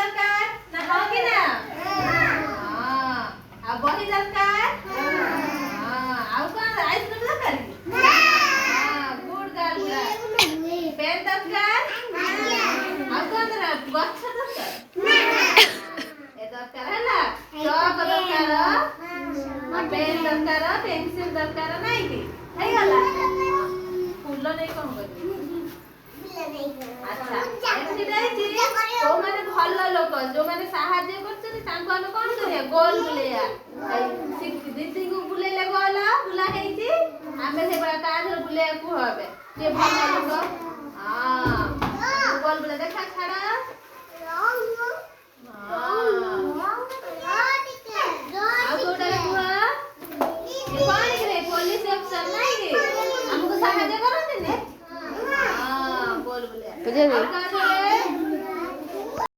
ଦରକାର ନା ହଁ କି ନା ଆଉ ବହି ଦରକାର ଆଉ କଣ ଆଇସ୍କ୍ରିମ ଦରକାର ଗୁଡ ଗାର୍ଲ ଗୁଡା ପେନ୍ ଦରକାର ଆଉ କଣ ଦରକାର ଗଛ ଦରକାର ଏ ଦରକାର ହେଲା ଚକ ଦରକାର ପେନ୍ ଦରକାର ପେନ୍ସିଲ ଦରକାର ନାଇଁ କି ହେଇଗଲା ଫୁଲ ନେଇ କଣ କରିବି ଆଚ୍ଛା ଏଠି ଦେଇଛି ଯୋଉମାନେ ଭଲ ଲୋକ ଯୋଉମାନେ ସାହାଯ୍ୟ କରୁଛନ୍ତି ତାଙ୍କୁ ଆମେ କଣ କରିବା ଗୋଲ ବୁଲେଇବା ଦିଦିଙ୍କୁ ବୁଲେଇଲେ ଗୋଲ ବୁଲା ହେଇଛି ଆମେ ସେଭଳିଆ ତା ଦେହରେ ବୁଲେଇବାକୁ হবে କିଏ ଭଲ ଲୋକ ଗୋଲ ବୁଲା ଦେଖା ଛାଡ ଆଉ କୋଉଟାରେ କୁହ କଣ କି ପୋଲିସ ଅଫିସର ନାଇଁ କି ଆମକୁ ସାହାଯ୍ୟ କରନ୍ତିନି ଗୋଲ ବୁଲେଇବା